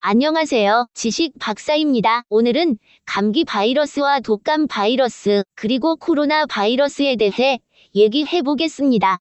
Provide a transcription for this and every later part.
안녕하세요. 지식 박사입니다. 오늘은 감기 바이러스와 독감 바이러스, 그리고 코로나 바이러스에 대해 얘기해 보겠습니다.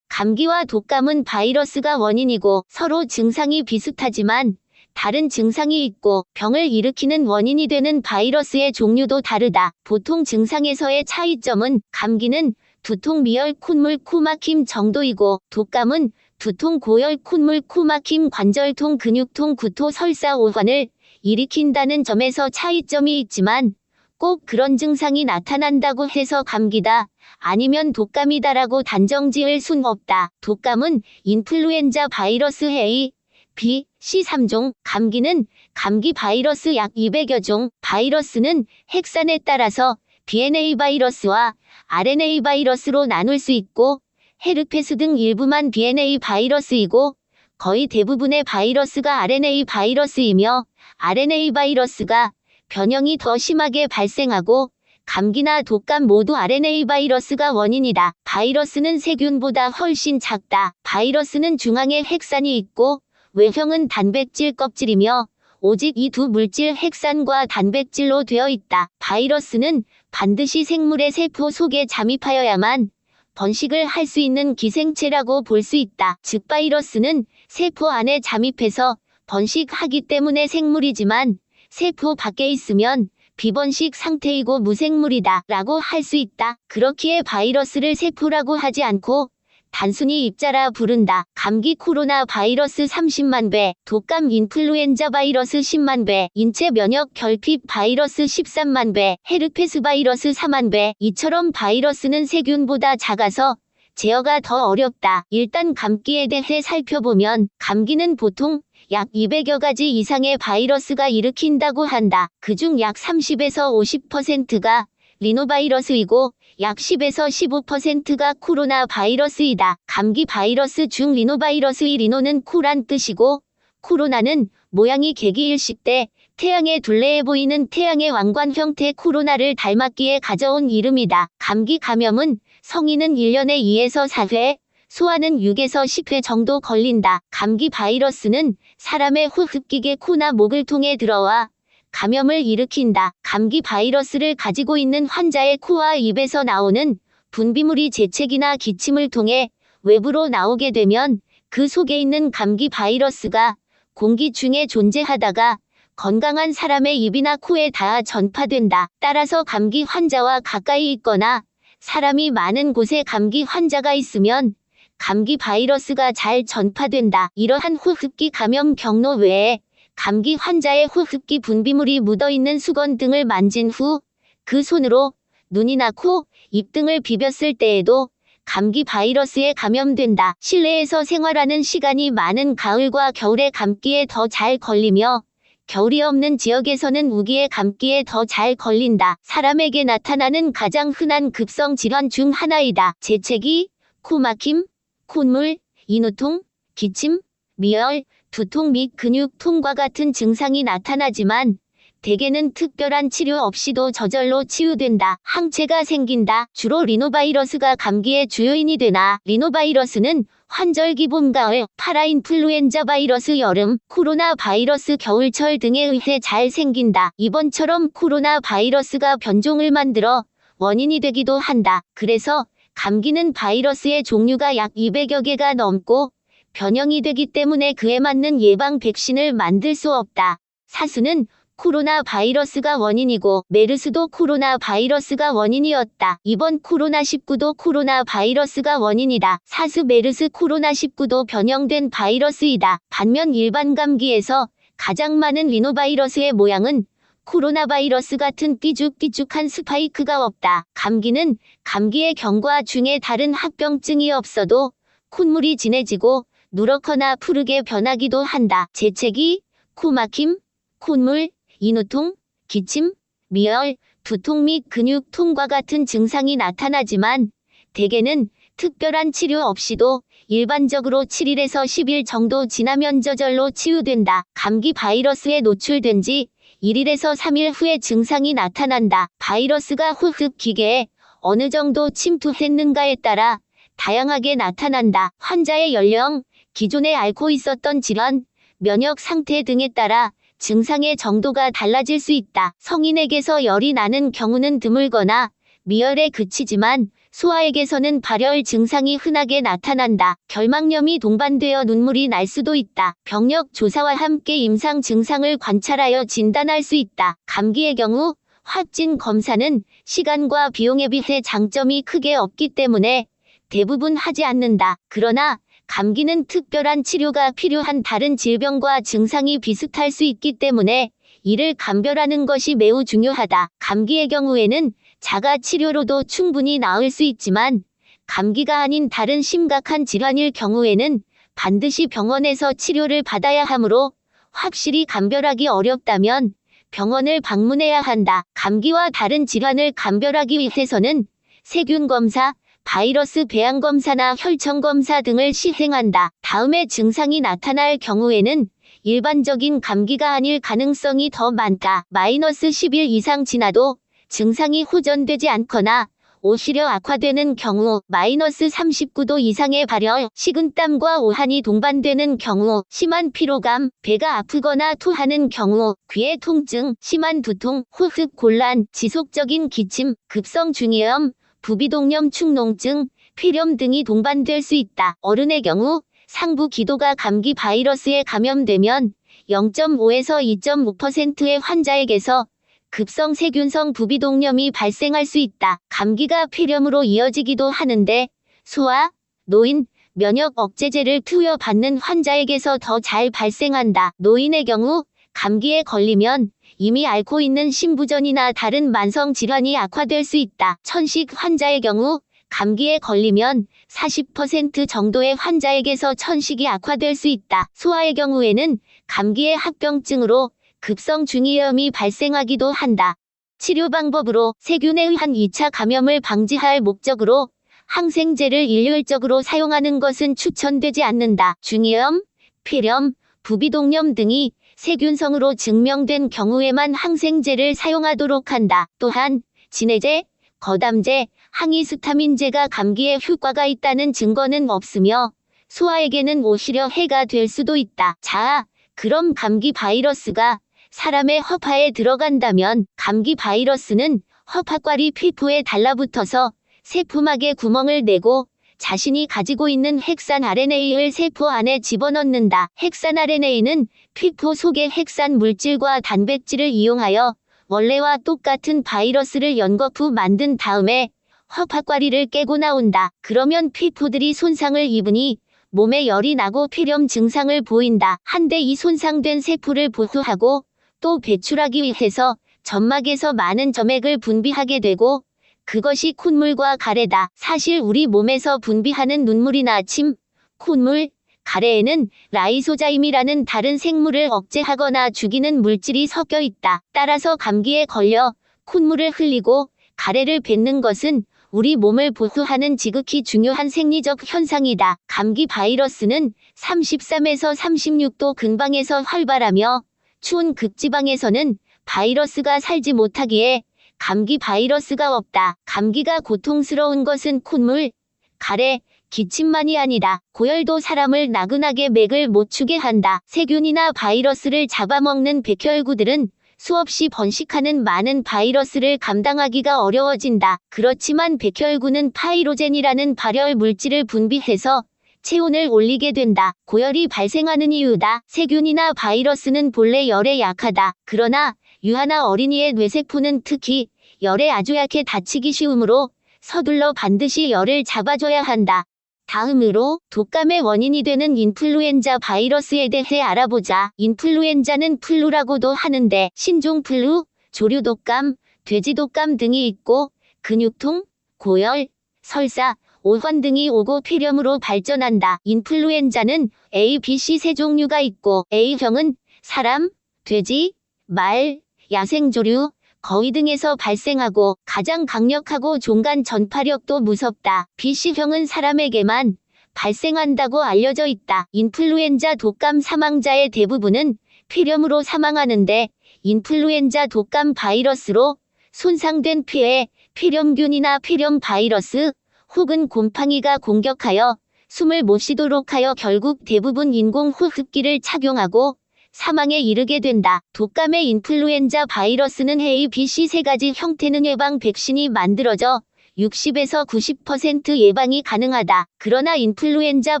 감기와 독감은 바이러스가 원인이고 서로 증상이 비슷하지만 다른 증상이 있고 병을 일으키는 원인이 되는 바이러스의 종류도 다르다. 보통 증상에서의 차이점은 감기는 두통, 미열, 콧물, 코막힘 정도이고 독감은 두통, 고열, 콧물, 코막힘, 관절통, 근육통, 구토, 설사, 오한을 일으킨다는 점에서 차이점이 있지만 꼭 그런 증상이 나타난다고 해서 감기다, 아니면 독감이다라고 단정지을 순 없다. 독감은 인플루엔자 바이러스 A, B, C 3종, 감기는 감기 바이러스 약 200여 종, 바이러스는 핵산에 따라서 DNA 바이러스와 RNA 바이러스로 나눌 수 있고 헤르페스 등 일부만 DNA 바이러스이고 거의 대부분의 바이러스가 RNA 바이러스이며 RNA 바이러스가 변형이 더 심하게 발생하고 감기나 독감 모두 RNA 바이러스가 원인이다. 바이러스는 세균보다 훨씬 작다. 바이러스는 중앙에 핵산이 있고 외형은 단백질 껍질이며 오직 이 두 물질 핵산과 단백질로 되어 있다. 바이러스는 반드시 생물의 세포 속에 잠입하여야만 번식을 할 수 있는 기생체라고 볼 수 있다. 즉 바이러스는 세포 안에 잠입해서 번식하기 때문에 생물이지만 세포 밖에 있으면 비번식 상태이고 무생물이다 라고 할 수 있다. 그렇기에 바이러스를 세포라고 하지 않고 단순히 입자라 부른다. 감기 코로나 바이러스 30만 배, 독감 인플루엔자 바이러스 10만 배, 인체 면역 결핍 바이러스 13만 배, 헤르페스 바이러스 4만 배. 이처럼 바이러스는 세균보다 작아서 제어가 더 어렵다. 일단 감기에 대해 살펴보면 감기는 보통 약 200여 가지 이상의 바이러스가 일으킨다고 한다. 그중 약 30에서 50%가 리노바이러스이고 약 10에서 15%가 코로나 바이러스이다. 감기 바이러스 중 리노바이러스의 리노는 코란 뜻이고 코로나는 모양이 개기일식 때 태양의 둘레에 보이는 태양의 왕관 형태 코로나를 닮았기에 가져온 이름이다. 감기 감염은 성인은 1년에 2에서 4회, 소아는 6에서 10회 정도 걸린다. 감기 바이러스는 사람의 호흡기계 코나 목을 통해 들어와 감염을 일으킨다. 감기 바이러스를 가지고 있는 환자의 코와 입에서 나오는 분비물이 재채기나 기침을 통해 외부로 나오게 되면 그 속에 있는 감기 바이러스가 공기 중에 존재하다가 건강한 사람의 입이나 코에 닿아 전파된다. 따라서 감기 환자와 가까이 있거나 사람이 많은 곳에 감기 환자가 있으면 감기 바이러스가 잘 전파된다. 이러한 호흡기 감염 경로 외에 감기 환자의 호흡기 분비물이 묻어있는 수건 등을 만진 후 그 손으로 눈이나 코, 입 등을 비볐을 때에도 감기 바이러스에 감염된다. 실내에서 생활하는 시간이 많은 가을과 겨울에 감기에 더 잘 걸리며 겨울이 없는 지역에서는 우기에 감기에 더 잘 걸린다. 사람에게 나타나는 가장 흔한 급성 질환 중 하나이다. 재채기, 코막힘, 콧물, 인후통, 기침, 미열, 두통 및 근육통과 같은 증상이 나타나지만 대개는 특별한 치료 없이도 저절로 치유된다. 항체가 생긴다. 주로 리노바이러스가 감기의 주요인이 되나 리노바이러스는 환절기 봄, 가을, 파라인플루엔자 바이러스 여름, 코로나 바이러스 겨울철 등에 의해 잘 생긴다. 이번처럼 코로나 바이러스가 변종을 만들어 원인이 되기도 한다. 그래서 감기는 바이러스의 종류가 약 200여 개가 넘고 변형이 되기 때문에 그에 맞는 예방 백신을 만들 수 없다. 사스는 코로나 바이러스가 원인이고 메르스도 코로나 바이러스가 원인이었다. 이번 코로나19도 코로나 바이러스가 원인이다. 사스, 메르스, 코로나19도 변형된 바이러스이다. 반면 일반 감기에서 가장 많은 리노바이러스의 모양은 코로나 바이러스 같은 삐죽삐죽한 스파이크가 없다. 감기는 감기의 경과 중에 다른 합병증이 없어도 콧물이 진해지고 누렇거나 푸르게 변하기도 한다. 재채기, 코막힘, 콧물, 인후통, 기침, 미열, 두통 및 근육통과 같은 증상이 나타나지만 대개는 특별한 치료 없이도 일반적으로 7일에서 10일 정도 지나면 저절로 치유된다. 감기 바이러스에 노출된 지 1일에서 3일 후에 증상이 나타난다. 바이러스가 호흡기계에 어느 정도 침투했는가에 따라 다양하게 나타난다. 환자의 연령, 기존에 앓고 있었던 질환, 면역 상태 등에 따라 증상의 정도가 달라질 수 있다. 성인에게서 열이 나는 경우는 드물거나 미열에 그치지만 소아에게서는 발열 증상이 흔하게 나타난다. 결막염이 동반되어 눈물이 날 수도 있다. 병력 조사와 함께 임상 증상을 관찰하여 진단할 수 있다. 감기의 경우 확진 검사는 시간과 비용에 비해 장점이 크게 없기 때문에 대부분 하지 않는다. 그러나 감기는 특별한 치료가 필요한 다른 질병과 증상이 비슷할 수 있기 때문에 이를 감별하는 것이 매우 중요하다. 감기의 경우에는 자가 치료로도 충분히 나을 수 있지만 감기가 아닌 다른 심각한 질환일 경우에는 반드시 병원에서 치료를 받아야 하므로 확실히 감별하기 어렵다면 병원을 방문해야 한다. 감기와 다른 질환을 감별하기 위해서는 세균 검사, 바이러스 배양 검사나 혈청 검사 등을 시행한다. 다음에 증상이 나타날 경우에는 일반적인 감기가 아닐 가능성이 더 많다. -10일 이상 지나도 증상이 호전되지 않거나 오히려 악화되는 경우, -39도 이상의 발열, 식은땀과 오한이 동반되는 경우, 심한 피로감, 배가 아프거나 토하는 경우, 귀의 통증, 심한 두통, 호흡 곤란, 지속적인 기침, 급성 중이염, 부비동염 축농증, 폐렴 등이 동반될 수 있다. 어른의 경우 상부 기도가 감기 바이러스에 감염되면 0.5에서 2.5%의 환자에게서 급성 세균성 부비동염이 발생할 수 있다. 감기가 폐렴으로 이어지기도 하는데 소아, 노인, 면역 억제제를 투여받는 환자에게서 더 잘 발생한다. 노인의 경우 감기에 걸리면 이미 앓고 있는 심부전이나 다른 만성 질환이 악화될 수 있다. 천식 환자의 경우 감기에 걸리면 40% 정도의 환자에게서 천식이 악화될 수 있다. 소아의 경우에는 감기의 합병증으로 급성 중이염이 발생하기도 한다. 치료 방법으로 세균에 의한 2차 감염을 방지할 목적으로 항생제를 일률적으로 사용하는 것은 추천되지 않는다. 중이염, 폐렴, 부비동염 등이 세균성으로 증명된 경우에만 항생제를 사용하도록 한다. 또한 진해제, 거담제, 항히스타민제가 감기에 효과가 있다는 증거는 없으며 소아에게는 오히려 해가 될 수도 있다. 자, 그럼 감기 바이러스가 사람의 허파에 들어간다면 감기 바이러스는 허파과리 피부에 달라붙어서 세포막에 구멍을 내고 자신이 가지고 있는 핵산 RNA를 세포 안에 집어넣는다. 핵산 RNA는 피부 속의 핵산 물질과 단백질을 이용하여 원래와 똑같은 바이러스를 연거푸 만든 다음에 허파과리를 깨고 나온다. 그러면 피부들이 손상을 입으니 몸에 열이 나고 폐렴 증상을 보인다. 한데 이 손상된 세포를 보수하고 또 배출하기 위해서 점막에서 많은 점액을 분비하게 되고 그것이 콧물과 가래다. 사실 우리 몸에서 분비하는 눈물이나 침, 콧물, 가래에는 라이소자임이라는 다른 생물을 억제하거나 죽이는 물질이 섞여 있다. 따라서 감기에 걸려 콧물을 흘리고 가래를 뱉는 것은 우리 몸을 보수하는 지극히 중요한 생리적 현상이다. 감기 바이러스는 33에서 36도 근방에서 활발하며 추운 극지방에서는 바이러스가 살지 못하기에 감기 바이러스가 없다. 감기가 고통스러운 것은 콧물, 가래, 기침만이 아니다. 고열도 사람을 나긋하게 맥을 못 추게 한다. 세균이나 바이러스를 잡아먹는 백혈구들은 수없이 번식하는 많은 바이러스를 감당하기가 어려워진다. 그렇지만 백혈구는 파이로젠이라는 발열 물질을 분비해서 체온을 올리게 된다. 고열이 발생하는 이유다. 세균이나 바이러스는 본래 열에 약하다. 그러나 유아나 어린이의 뇌세포는 특히 열에 아주 약해 다치기 쉬우므로 서둘러 반드시 열을 잡아줘야 한다. 다음으로 독감의 원인이 되는 인플루엔자 바이러스에 대해 알아보자. 인플루엔자는 플루라고도 하는데 신종플루, 조류독감, 돼지독감 등이 있고 근육통, 고열, 설사, 오한 등이 오고 폐렴으로 발전한다. 인플루엔자는 A, B, C 세 종류가 있고 A형은 사람, 돼지, 말, 야생조류, 거위 등에서 발생하고 가장 강력하고 종간 전파력도 무섭다. B씨형은 사람에게만 발생한다고 알려져 있다. 인플루엔자 독감 사망자의 대부분은 폐렴으로 사망하는데 인플루엔자 독감 바이러스로 손상된 폐에 폐렴균이나 폐렴 바이러스 혹은 곰팡이가 공격하여 숨을 못 쉬도록 하여 결국 대부분 인공호흡기를 착용하고 사망에 이르게 된다. 독감의 인플루엔자 바이러스는 A, B, C 세 가지 형태는 예방 백신이 만들어져 60에서 90% 예방이 가능하다. 그러나 인플루엔자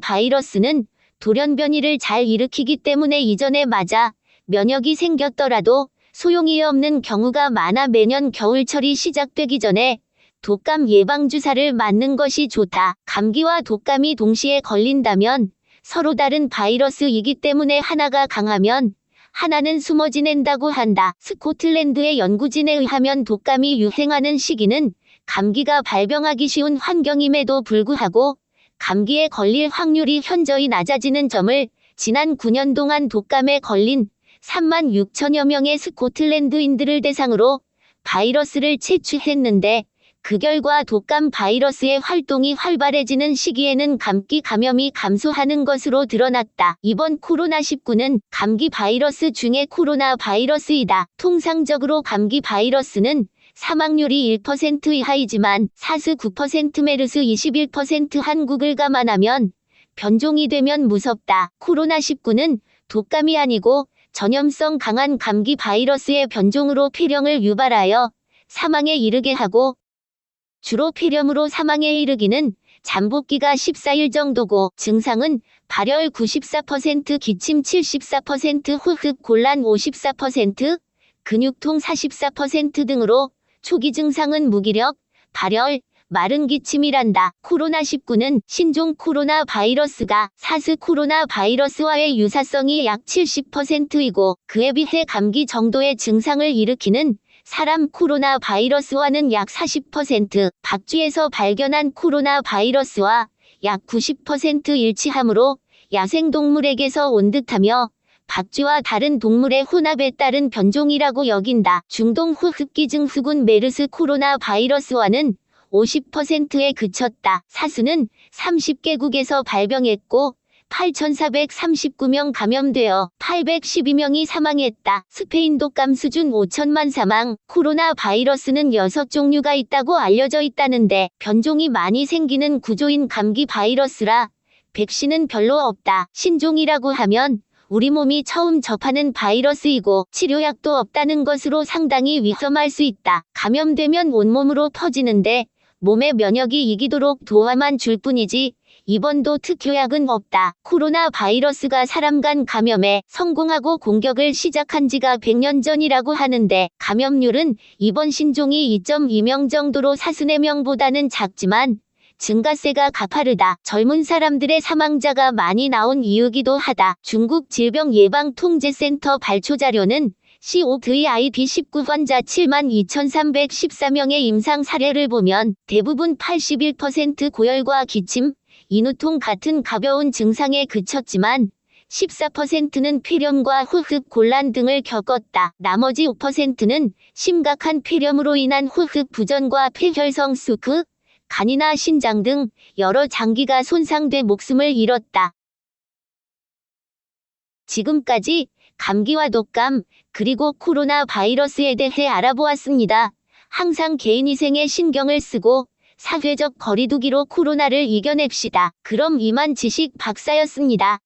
바이러스는 돌연 변이를 잘 일으키기 때문에 이전에 맞아 면역이 생겼더라도 소용이 없는 경우가 많아 매년 겨울철이 시작되기 전에 독감 예방주사를 맞는 것이 좋다. 감기와 독감이 동시에 걸린다면 서로 다른 바이러스이기 때문에 하나가 강하면 하나는 숨어 지낸다고 한다. 스코틀랜드의 연구진에 의하면 독감이 유행하는 시기는 감기가 발병하기 쉬운 환경임에도 불구하고 감기에 걸릴 확률이 현저히 낮아지는 점을 지난 9년 동안 독감에 걸린 3만 6천여 명의 스코틀랜드인들을 대상으로 바이러스를 채취했는데 그 결과 독감 바이러스의 활동이 활발해지는 시기에는 감기 감염이 감소하는 것으로 드러났다. 이번 코로나19는 감기 바이러스 중에 코로나 바이러스이다. 통상적으로 감기 바이러스는 사망률이 1% 이하이지만 사스 9%, 메르스 21%, 한국을 감안하면 변종이 되면 무섭다. 코로나19는 독감이 아니고 전염성 강한 감기 바이러스의 변종으로 폐렴을 유발하여 사망에 이르게 하고 주로 폐렴으로 사망에 이르기는 잠복기가 14일 정도고 증상은 발열 94%, 기침 74%, 호흡 곤란 54%, 근육통 44% 등으로 초기 증상은 무기력, 발열, 마른 기침이란다. 코로나19는 신종 코로나 바이러스가 사스 코로나 바이러스와의 유사성이 약 70%이고 그에 비해 감기 정도의 증상을 일으키는 사람 코로나 바이러스와는 약 40%, 박쥐에서 발견한 코로나 바이러스와 약 90% 일치하므로 야생동물에게서 온 듯하며 박쥐와 다른 동물의 혼합에 따른 변종이라고 여긴다. 중동호흡기 증후군 메르스 코로나 바이러스와는 50%에 그쳤다. 사수는 30개국에서 발병했고 8,439명 감염되어 812명이 사망했다. 스페인 독감 수준 5천만 사망. 코로나 바이러스는 6종류가 있다고 알려져 있다는데 변종이 많이 생기는 구조인 감기 바이러스라 백신은 별로 없다. 신종이라고 하면 우리 몸이 처음 접하는 바이러스이고 치료약도 없다는 것으로 상당히 위험할 수 있다. 감염되면 온몸으로 퍼지는데 몸의 면역이 이기도록 도와만 줄 뿐이지 입원도 특효약은 없다. 코로나 바이러스가 사람 간 감염에 성공하고 공격을 시작한 지가 100년 전이라고 하는데 감염률은 이번 신종이 2.2명 정도로 사수 4명보다는 작지만 증가세가 가파르다. 젊은 사람들의 사망자가 많이 나온 이유기도 하다. 중국 질병예방통제센터 발표 자료는 COVID-19 환자 72,314명의 임상 사례를 보면 대부분 81% 고열과 기침, 인후통 같은 가벼운 증상에 그쳤지만 14%는 폐렴과 호흡 곤란 등을 겪었다. 나머지 5%는 심각한 폐렴으로 인한 호흡 부전과 폐혈성 수크, 간이나 신장 등 여러 장기가 손상돼 목숨을 잃었다. 지금까지 감기와 독감, 그리고 코로나 바이러스에 대해 알아보았습니다. 항상 개인위생에 신경을 쓰고 사회적 거리두기로 코로나를 이겨냅시다. 그럼 이만 지식 박사였습니다.